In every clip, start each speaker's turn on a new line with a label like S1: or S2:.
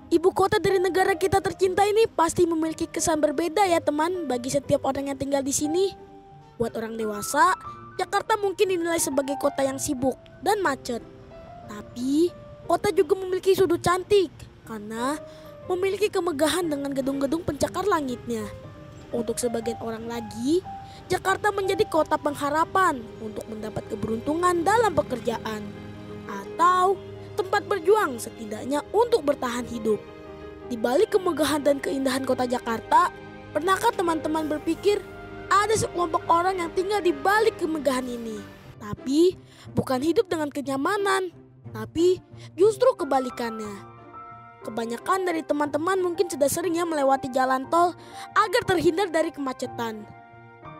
S1: Ibu kota dari negara kita tercinta ini pasti memiliki kesan berbeda ya teman bagi setiap orang yang tinggal di sini. Buat orang dewasa, Jakarta mungkin dinilai sebagai kota yang sibuk dan macet. Tapi kota juga memiliki sudut cantik karena memiliki kemegahan dengan gedung-gedung pencakar langitnya. Untuk sebagian orang lagi, Jakarta menjadi kota pengharapan untuk mendapat keberuntungan dalam pekerjaan atau tempat berjuang setidaknya untuk bertahan hidup. Di balik kemegahan dan keindahan kota Jakarta, pernahkah teman-teman berpikir ada sekelompok orang yang tinggal di balik kemegahan ini? Tapi bukan hidup dengan kenyamanan, tapi justru kebalikannya. Kebanyakan dari teman-teman mungkin sudah sering ya melewati jalan tol agar terhindar dari kemacetan.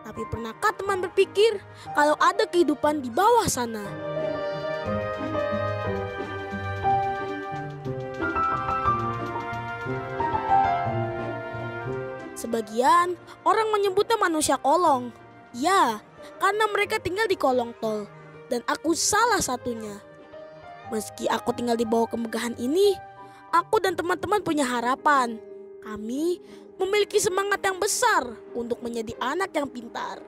S1: Tapi pernahkah teman berpikir kalau ada kehidupan di bawah sana? Sebagian orang menyebutnya manusia kolong. Ya, karena mereka tinggal di kolong tol. Dan aku salah satunya. Meski aku tinggal di bawah kemegahan ini, aku dan teman-teman punya harapan. Kami memiliki semangat yang besar untuk menjadi anak yang pintar.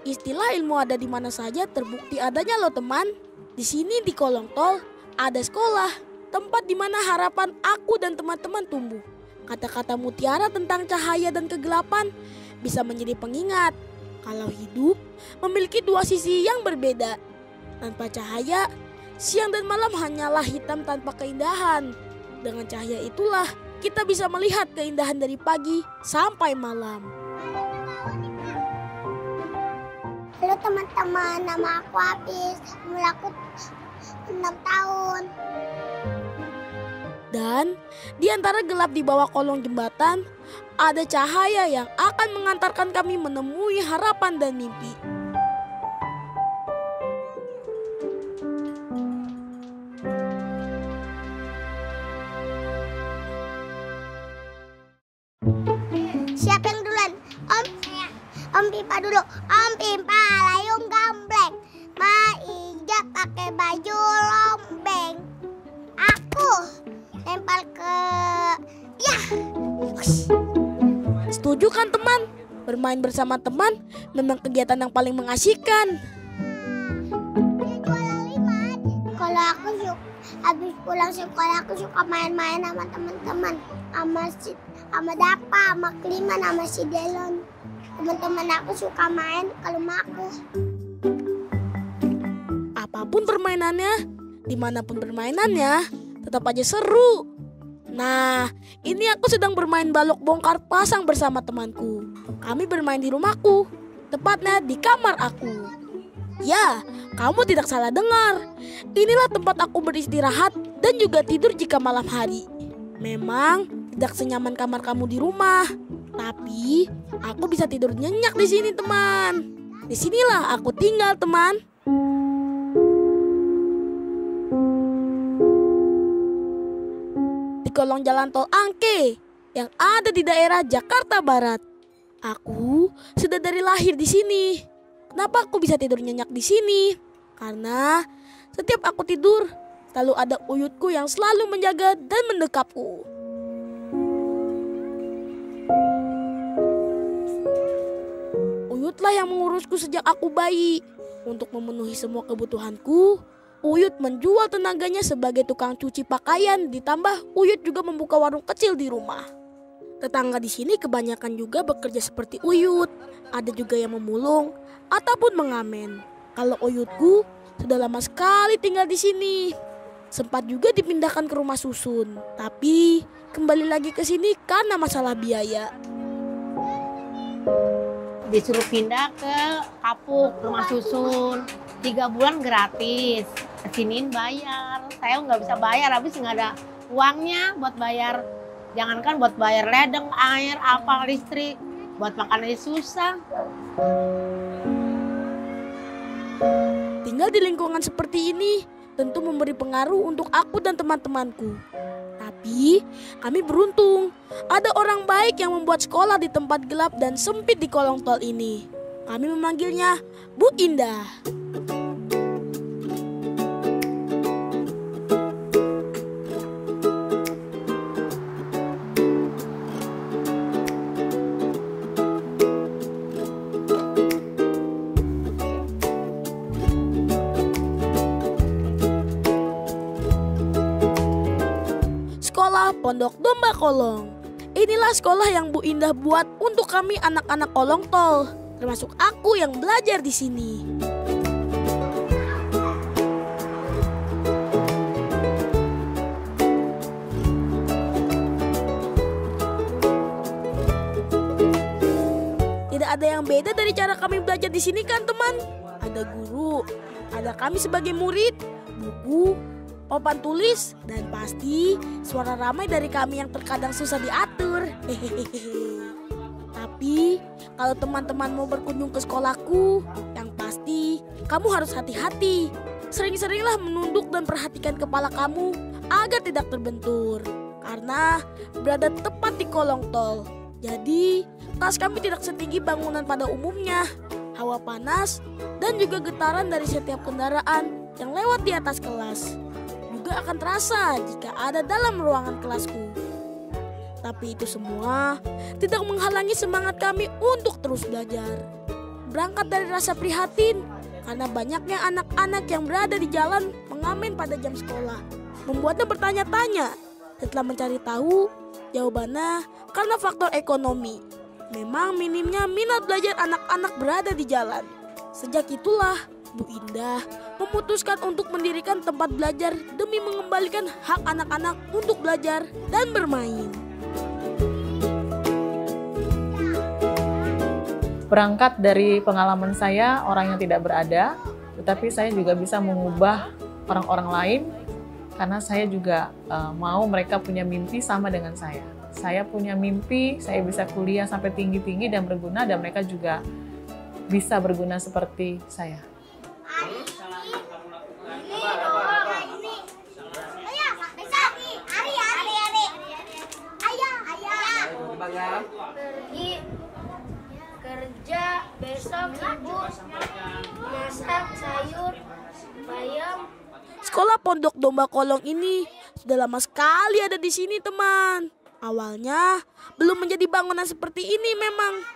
S1: Istilah ilmu ada di mana saja terbukti adanya loh teman. Di sini di kolong tol ada sekolah, tempat di mana harapan aku dan teman-teman tumbuh. Kata-kata mutiara tentang cahaya dan kegelapan bisa menjadi pengingat kalau hidup memiliki dua sisi yang berbeda. Tanpa cahaya, siang dan malam hanyalah hitam tanpa keindahan. Dengan cahaya itulah kita bisa melihat keindahan dari pagi sampai malam.
S2: Halo teman-teman, nama aku Apis, umur aku 6 tahun.
S1: Dan di antara gelap di bawah kolong jembatan, ada cahaya yang akan mengantarkan kami menemui harapan dan mimpi.
S2: Siapa yang duluan? Om Pipa dulu. Om Pipa layung gambleng, Maija pakai baju lombeng. Aku lempar ke
S1: Setuju kan teman? Bermain bersama teman memang kegiatan yang paling mengasihkan.
S2: Kalau aku suka habis pulang sekolah aku suka main-main sama teman-teman, sama Dapa, sama Kliman, sama si Delon. Teman-teman aku suka main ke rumah aku.
S1: Apapun permainannya, dimanapun permainannya, tetap aja seru. Nah, ini aku sedang bermain balok bongkar pasang bersama temanku. Kami bermain di rumahku, tepatnya di kamar aku. Ya, kamu tidak salah dengar. Inilah tempat aku beristirahat dan juga tidur jika malam hari. Memang tidak senyaman kamar kamu di rumah, tapi aku bisa tidur nyenyak di sini, teman. Disinilah aku tinggal, teman. Di kolong jalan tol Angke yang ada di daerah Jakarta Barat. Aku sudah dari lahir di sini. Kenapa aku bisa tidur nyenyak di sini? Karena setiap aku tidur selalu ada uyutku yang selalu menjaga dan mendekapku. Uyutlah yang mengurusku sejak aku bayi. Untuk memenuhi semua kebutuhanku, Uyut menjual tenaganya sebagai tukang cuci pakaian, ditambah Uyut juga membuka warung kecil di rumah. Tetangga di sini kebanyakan juga bekerja seperti Uyut. Ada juga yang memulung ataupun mengamen. Kalau Uyutku sudah lama sekali tinggal di sini. Sempat juga dipindahkan ke rumah susun, tapi kembali lagi ke sini karena masalah biaya.
S3: Disuruh pindah ke Kapuk, rumah susun. 3 bulan gratis. Kesiniin bayar. Saya nggak bisa bayar, habis nggak ada uangnya buat bayar. Jangankan buat bayar ledeng, air, apa, listrik. Buat makan aja susah.
S1: Tinggal di lingkungan seperti ini tentu memberi pengaruh untuk aku dan teman-temanku. Tapi kami beruntung, ada orang baik yang membuat sekolah di tempat gelap dan sempit di kolong tol ini. Kami memanggilnya Bu Indah. Pondok Domba Kolong. Inilah sekolah yang Bu Indah buat untuk kami anak-anak kolong tol, termasuk aku yang belajar di sini. Tidak ada yang beda dari cara kami belajar di sini kan teman? Ada guru, ada kami sebagai murid, buku, papan tulis, dan pasti suara ramai dari kami yang terkadang susah diatur. Tapi kalau teman-teman mau berkunjung ke sekolahku, yang pasti kamu harus hati-hati. Sering-seringlah menunduk dan perhatikan kepala kamu agar tidak terbentur. Karena berada tepat di kolong tol. Jadi kelas kami tidak setinggi bangunan pada umumnya. Hawa panas dan juga getaran dari setiap kendaraan yang lewat di atas kelas juga akan terasa jika ada dalam ruangan kelasku. Tapi itu semua tidak menghalangi semangat kami untuk terus belajar. Berangkat dari rasa prihatin karena banyaknya anak-anak yang berada di jalan mengamen pada jam sekolah, membuatnya bertanya-tanya. Setelah mencari tahu, jawabannya karena faktor ekonomi. Memang minimnya minat belajar anak-anak berada di jalan. Sejak itulah Bu Indah memutuskan untuk mendirikan tempat belajar demi mengembalikan hak anak-anak untuk belajar dan bermain.
S4: Berangkat dari pengalaman saya, orang yang tidak berada, tetapi saya juga bisa mengubah orang-orang lain karena saya juga mau mereka punya mimpi sama dengan saya. Saya punya mimpi, saya bisa kuliah sampai tinggi-tinggi dan berguna, dan mereka juga bisa berguna seperti saya.
S2: Pergi kerja, besok ibu masak sayur bayam.
S1: Sekolah Pondok Domba Kolong ini sudah lama sekali ada di sini teman. Awalnya belum menjadi bangunan seperti ini memang.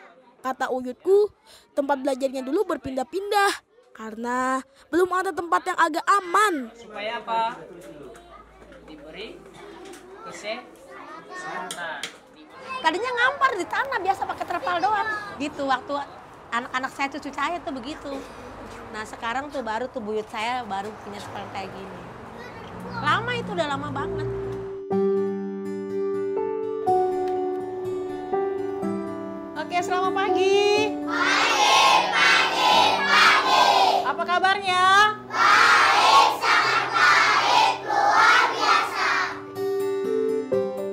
S1: Kata uyutku, tempat belajarnya dulu berpindah-pindah karena belum ada tempat yang agak aman.
S5: Supaya apa? Diberi kesehatan.
S3: Tadinya ngampar di tanah biasa pakai terpal doang. Gitu waktu anak-anak saya cucu saya tuh begitu. Nah sekarang tuh baru tuh buyut saya baru punya sekolah kayak gini. Lama itu udah lama banget.
S4: Oke, selamat pagi. Pagi. Apa kabarnya?
S2: Baik, sangat baik, luar biasa.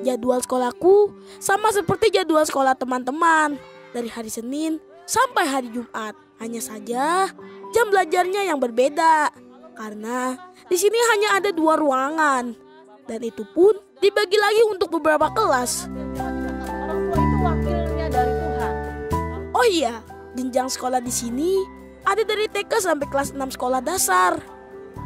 S1: Jadwal sekolahku sama seperti jadwal sekolah teman-teman. Dari hari Senin sampai hari Jumat. Hanya saja jam belajarnya yang berbeda. Karena di sini hanya ada 2 ruangan. Dan itu pun dibagi lagi untuk beberapa kelas.
S4: Orang tua itu wakilnya dari Tuhan.
S1: Oh iya, jenjang sekolah di sini ada dari TK sampai kelas 6 sekolah dasar.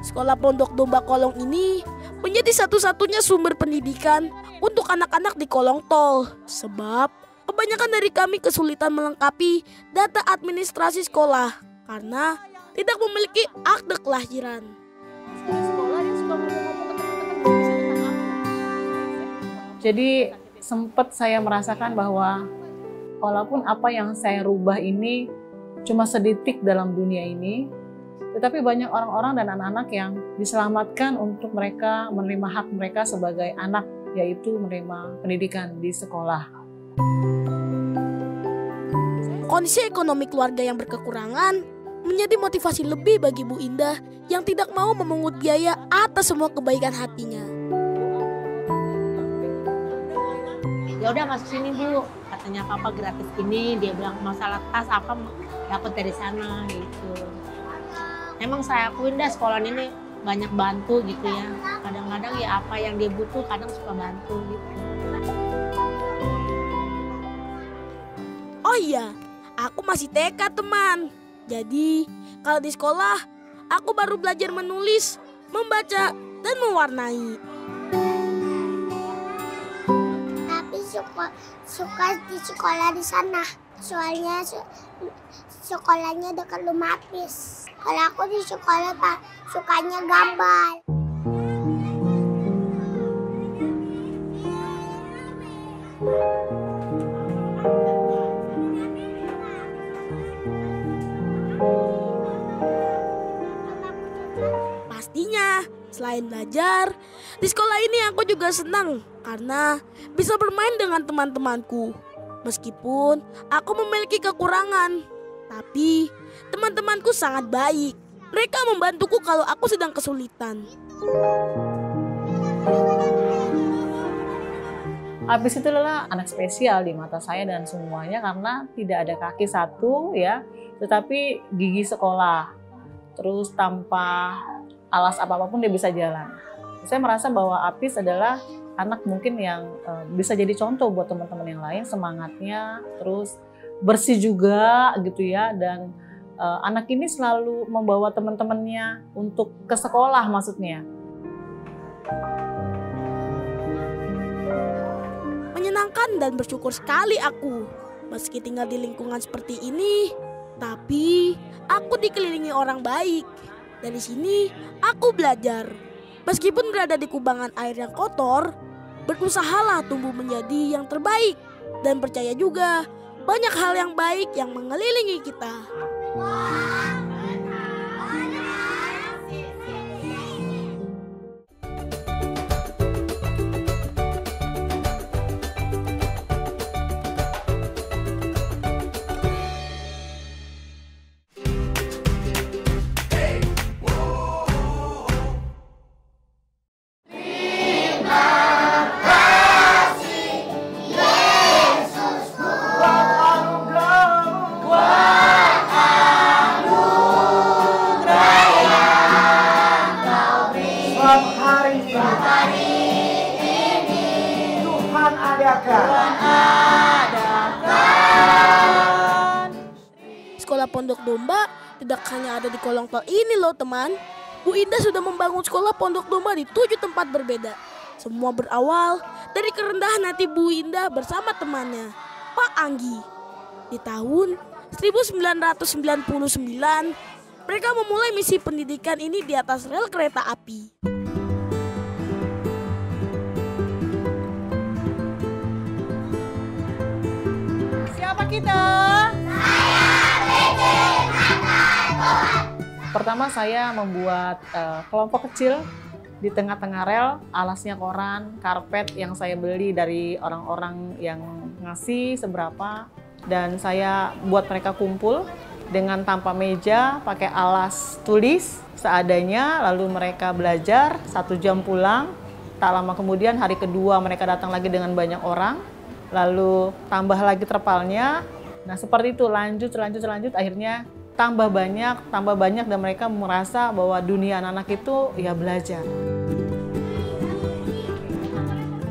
S1: Sekolah Pondok Domba Kolong ini menjadi satu-satunya sumber pendidikan untuk anak-anak di kolong tol. Sebab kebanyakan dari kami kesulitan melengkapi data administrasi sekolah karena tidak memiliki akte kelahiran.
S4: Jadi sempat saya merasakan bahwa walaupun apa yang saya rubah ini cuma sedetik dalam dunia ini, tetapi banyak orang-orang dan anak-anak yang diselamatkan untuk mereka menerima hak mereka sebagai anak, yaitu menerima pendidikan di sekolah.
S1: Kondisi ekonomi keluarga yang berkekurangan menjadi motivasi lebih bagi Bu Indah yang tidak mau memungut biaya atas semua kebaikan hatinya.
S3: Ya udah masuk sini Bu, katanya papa gratis ini, dia bilang masalah tas apa dapat dari sana gitu. Emang saya akuin dah sekolah ini banyak bantu gitu ya. Kadang-kadang ya apa yang dia butuh kadang suka bantu gitu.
S1: Oh iya, aku masih TK teman. Jadi kalau di sekolah aku baru belajar menulis, membaca, dan mewarnai.
S2: Tapi suka di sekolah di sana. Soalnya sekolahnya dekat rumah Apis. Kalau aku di sekolah Pak, sukanya gambar.
S1: Selain belajar, di sekolah ini aku juga senang karena bisa bermain dengan teman-temanku. Meskipun aku memiliki kekurangan, tapi teman-temanku sangat baik. Mereka membantuku kalau aku sedang kesulitan.
S4: Apis itu adalah anak spesial di mata saya dan semuanya karena tidak ada kaki satu ya, tetapi gigi sekolah. Terus tanpa alas apapun dia bisa jalan. Saya merasa bahwa Apis adalah anak mungkin yang bisa jadi contoh buat teman-teman yang lain, semangatnya, terus bersih juga gitu ya, dan anak ini selalu membawa teman-temannya untuk ke sekolah maksudnya.
S1: Menyenangkan dan bersyukur sekali aku. Meski tinggal di lingkungan seperti ini, tapi aku dikelilingi orang baik. Dari sini aku belajar. Meskipun berada di kubangan air yang kotor, berusahalah tumbuh menjadi yang terbaik. Dan percaya juga banyak hal yang baik yang mengelilingi kita. Sekolah Pondok Domba tidak hanya ada di kolong tol ini loh teman. Bu Indah sudah membangun sekolah Pondok Domba di 7 tempat berbeda. Semua berawal dari kerendahan hati Bu Indah bersama temannya, Pak Anggi. Di tahun 1999, mereka memulai misi pendidikan ini di atas rel kereta api.
S4: Siapa kita? Pertama saya membuat kelompok kecil di tengah-tengah rel, alasnya koran, karpet yang saya beli dari orang-orang yang ngasih seberapa. Dan saya buat mereka kumpul dengan tanpa meja, pakai alas tulis seadanya, lalu mereka belajar 1 jam pulang. Tak lama kemudian hari kedua mereka datang lagi dengan banyak orang, lalu tambah lagi terpalnya. Nah seperti itu lanjut, akhirnya tambah banyak dan mereka merasa bahwa dunia anak-anak itu ya belajar.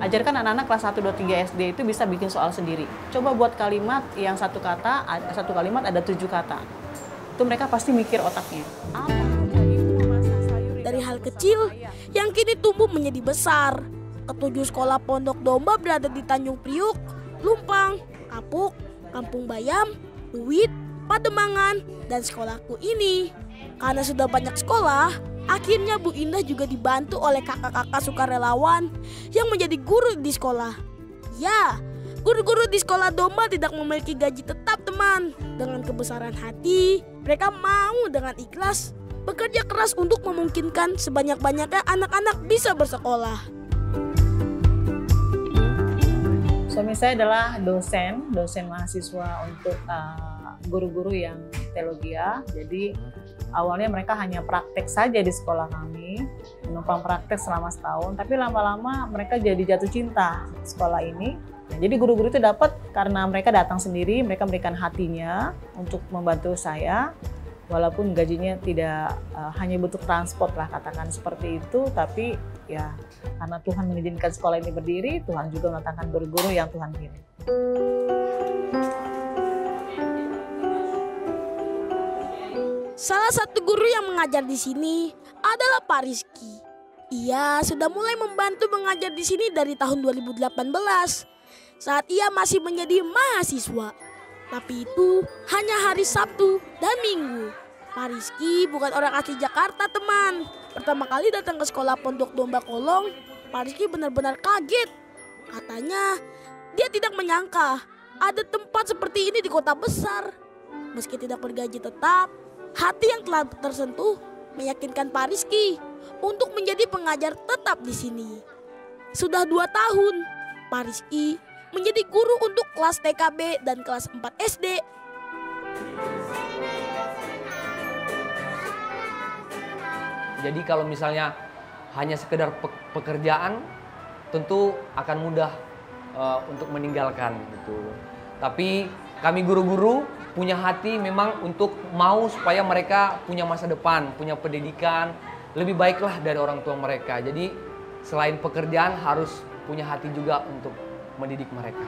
S4: Ajarkan anak-anak kelas 1, 2, 3 SD itu bisa bikin soal sendiri. Coba buat kalimat yang satu kalimat ada 7 kata. Itu mereka pasti mikir otaknya.
S1: Dari hal kecil yang kini tumbuh menjadi besar. Ketujuh sekolah Pondok Domba berada di Tanjung Priuk, Lumpang, Kapuk, Kampung Bayam, Luwit, Pademangan, dan sekolahku ini. Karena sudah banyak sekolah, akhirnya Bu Indah juga dibantu oleh kakak-kakak sukarelawan yang menjadi guru di sekolah. Ya, guru-guru di sekolah domba tidak memiliki gaji tetap teman. Dengan kebesaran hati, mereka mau dengan ikhlas bekerja keras untuk memungkinkan sebanyak-banyaknya anak-anak bisa bersekolah.
S4: Suami saya adalah dosen mahasiswa untuk guru-guru yang teologi. Jadi awalnya mereka hanya praktek saja di sekolah kami, menumpang praktek selama setahun, tapi lama-lama mereka jadi jatuh cinta sekolah ini. Nah, jadi guru-guru itu dapat karena mereka datang sendiri, mereka memberikan hatinya untuk membantu saya, walaupun gajinya tidak hanya butuh transport lah katakan seperti itu, tapi ya karena Tuhan mengizinkan sekolah ini berdiri, Tuhan juga mendatangkan guru-guru yang Tuhan pilih.
S1: Salah satu guru yang mengajar di sini adalah Pak Rizky. Ia sudah mulai membantu mengajar di sini dari tahun 2018 saat ia masih menjadi mahasiswa. Tapi itu hanya hari Sabtu dan Minggu. Pak Rizky bukan orang asli Jakarta teman. Pertama kali datang ke sekolah Pondok Domba Kolong, Pak Rizky benar-benar kaget. Katanya dia tidak menyangka ada tempat seperti ini di kota besar. Meski tidak bergaji tetap, hati yang telah tersentuh meyakinkan Pak Rizky untuk menjadi pengajar tetap di sini. Sudah 2 tahun, Pak Rizky menjadi guru untuk kelas TKB dan kelas 4 SD.
S6: Jadi kalau misalnya hanya sekedar pekerjaan, tentu akan mudah untuk meninggalkan gitu. Tapi kami guru-guru punya hati memang untuk mau supaya mereka punya masa depan, punya pendidikan lebih baiklah dari orang tua mereka. Jadi selain pekerjaan harus punya hati juga untuk mendidik mereka.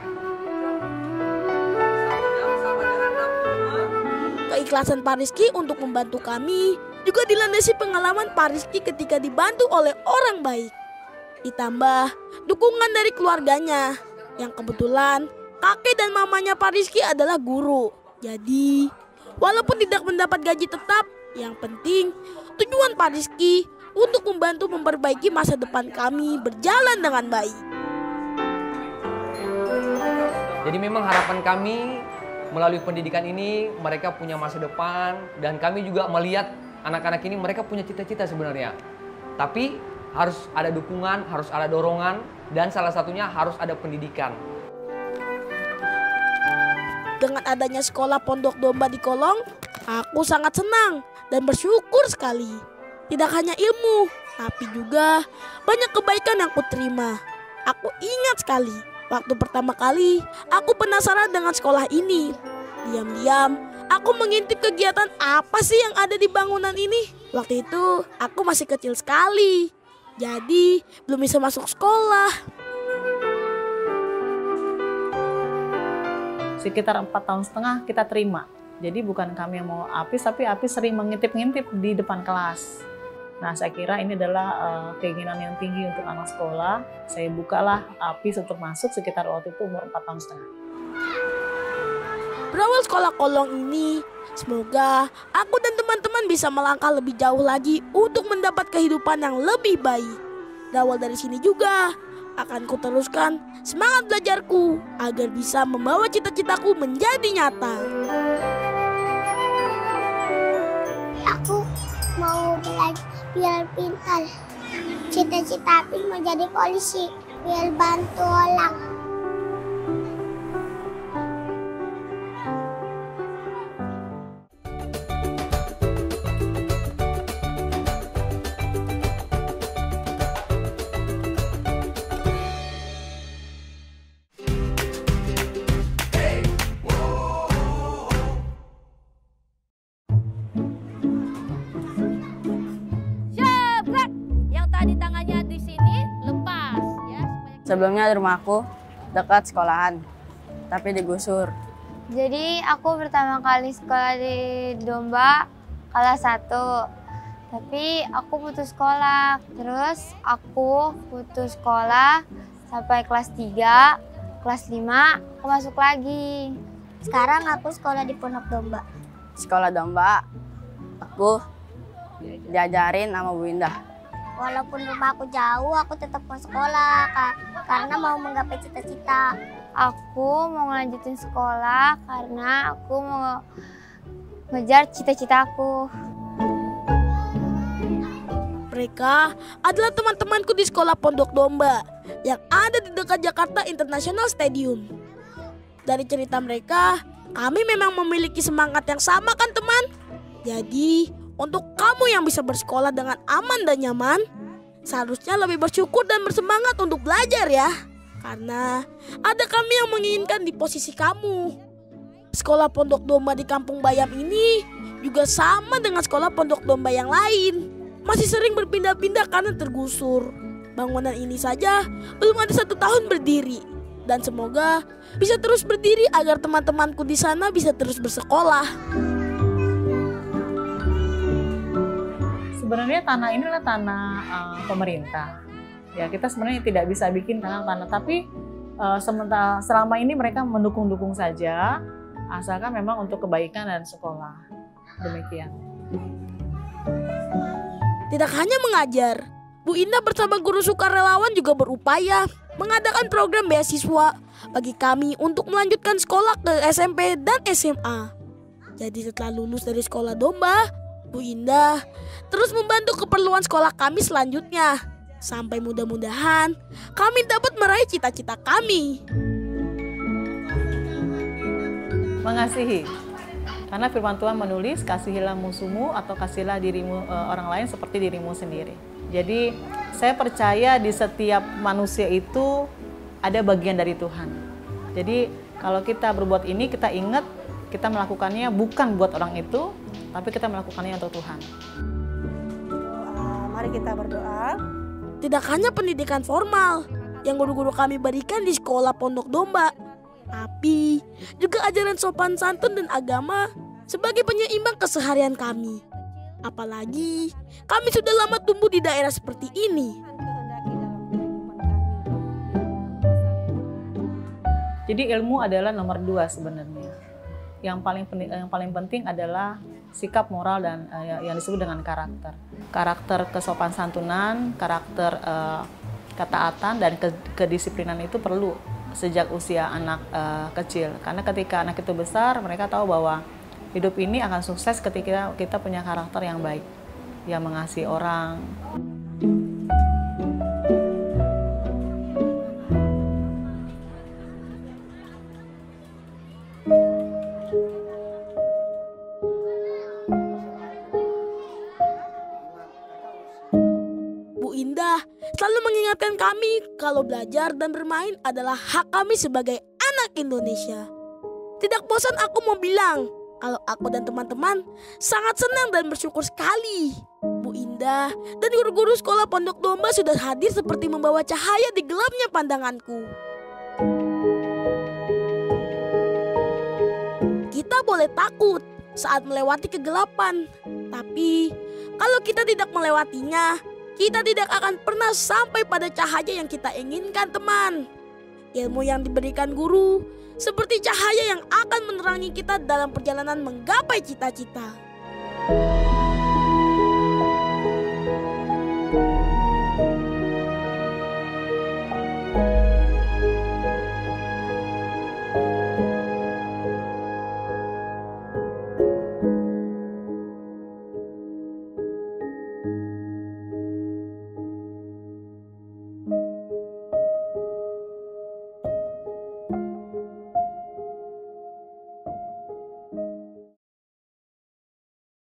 S1: Keikhlasan Pak Rizky untuk membantu kami juga dilandasi pengalaman Pak Rizky ketika dibantu oleh orang baik. Ditambah dukungan dari keluarganya yang kebetulan kakek dan mamanya Pak Rizky adalah guru. Jadi walaupun tidak mendapat gaji tetap, yang penting tujuan Pak Rizky untuk membantu memperbaiki masa depan kami berjalan dengan baik.
S6: Jadi memang harapan kami melalui pendidikan ini mereka punya masa depan, dan kami juga melihat anak-anak ini mereka punya cita-cita sebenarnya. Tapi harus ada dukungan, harus ada dorongan, dan salah satunya harus ada pendidikan.
S1: Dengan adanya sekolah Pondok Domba di Kolong, aku sangat senang dan bersyukur sekali. Tidak hanya ilmu, tapi juga banyak kebaikan yang kuterima. Aku ingat sekali, waktu pertama kali aku penasaran dengan sekolah ini. Diam-diam, aku mengintip kegiatan apa sih yang ada di bangunan ini. Waktu itu, aku masih kecil sekali. Jadi, belum bisa masuk sekolah.
S4: Sekitar 4,5 tahun kita terima. Jadi bukan kami yang mau Apis, tapi Apis sering mengintip-ngintip di depan kelas. Nah, saya kira ini adalah keinginan yang tinggi untuk anak sekolah. Saya bukalah Apis untuk masuk sekitar waktu itu umur 4,5 tahun.
S1: Berawal sekolah Kolong ini, semoga aku dan teman-teman bisa melangkah lebih jauh lagi untuk mendapat kehidupan yang lebih baik. Berawal dari sini juga, akan kuteruskan semangat belajarku agar bisa membawa cita-citaku menjadi nyata.
S2: Aku mau belajar biar pintar. Cita-cita aku mau jadi polisi biar bantu orang.
S7: Sebelumnya rumahku dekat sekolahan, tapi digusur.
S8: Jadi aku pertama kali sekolah di Domba kelas 1. Tapi aku putus sekolah. Terus aku putus sekolah sampai kelas 3, kelas 5 aku masuk lagi.
S2: Sekarang aku sekolah di Pondok Domba.
S7: Sekolah Domba, aku diajarin sama Bu Indah.
S2: Walaupun rumah aku jauh, aku tetap mau sekolah karena mau menggapai cita-cita.
S8: Aku mau ngelanjutin sekolah karena aku mau ngejar cita-citaku.
S1: Mereka adalah teman-temanku di sekolah Pondok Domba yang ada di dekat Jakarta International Stadium. Dari cerita mereka, kami memang memiliki semangat yang sama kan teman? Jadi, untuk kamu yang bisa bersekolah dengan aman dan nyaman, seharusnya lebih bersyukur dan bersemangat untuk belajar ya. Karena ada kami yang menginginkan di posisi kamu. Sekolah Pondok Domba di Kampung Bayam ini juga sama dengan sekolah Pondok Domba yang lain. Masih sering berpindah-pindah karena tergusur. Bangunan ini saja belum ada 1 tahun berdiri. Dan semoga bisa terus berdiri agar teman-temanku di sana bisa terus bersekolah.
S4: Sebenarnya tanah ini adalah tanah pemerintah. Ya, kita sebenarnya tidak bisa bikin tanah, tapi sementara selama ini mereka mendukung-dukung saja, asalkan memang untuk kebaikan dan sekolah. Demikian.
S1: Tidak hanya mengajar, Bu Indah bersama guru sukarelawan juga berupaya mengadakan program beasiswa bagi kami untuk melanjutkan sekolah ke SMP dan SMA. Jadi setelah lulus dari sekolah Domba, Bu Indah terus membantu keperluan sekolah kami selanjutnya. Sampai mudah-mudahan kami dapat meraih cita-cita kami.
S4: Mengasihi. Karena firman Tuhan menulis, kasihilah musuhmu atau kasihilah dirimu orang lain seperti dirimu sendiri. Jadi saya percaya di setiap manusia itu ada bagian dari Tuhan. Jadi kalau kita berbuat ini, kita ingat kita melakukannya bukan buat orang itu, tapi kita melakukannya untuk Tuhan.
S9: Mari kita berdoa.
S1: Tidak hanya pendidikan formal yang guru-guru kami berikan di sekolah Pondok Domba, tapi juga ajaran sopan santun dan agama sebagai penyeimbang keseharian kami. Apalagi kami sudah lama tumbuh di daerah seperti ini.
S4: Jadi ilmu adalah nomor 2 sebenarnya. Yang paling penting adalah sikap moral dan yang disebut dengan karakter. Karakter kesopan santunan, karakter ketaatan dan kedisiplinan itu perlu sejak usia anak kecil. Karena ketika anak itu besar, mereka tahu bahwa hidup ini akan sukses ketika kita punya karakter yang baik, yang mengasihi orang.
S1: Bu Indah selalu mengingatkan kami kalau belajar dan bermain adalah hak kami sebagai anak Indonesia. Tidak bosan aku mau bilang kalau aku dan teman-teman sangat senang dan bersyukur sekali. Bu Indah dan guru-guru sekolah Pondok Domba sudah hadir seperti membawa cahaya di gelapnya pandanganku. Kita boleh takut saat melewati kegelapan, tapi kalau kita tidak melewatinya, kita tidak akan pernah sampai pada cahaya yang kita inginkan, teman. Ilmu yang diberikan guru seperti cahaya yang akan menerangi kita dalam perjalanan menggapai cita-cita.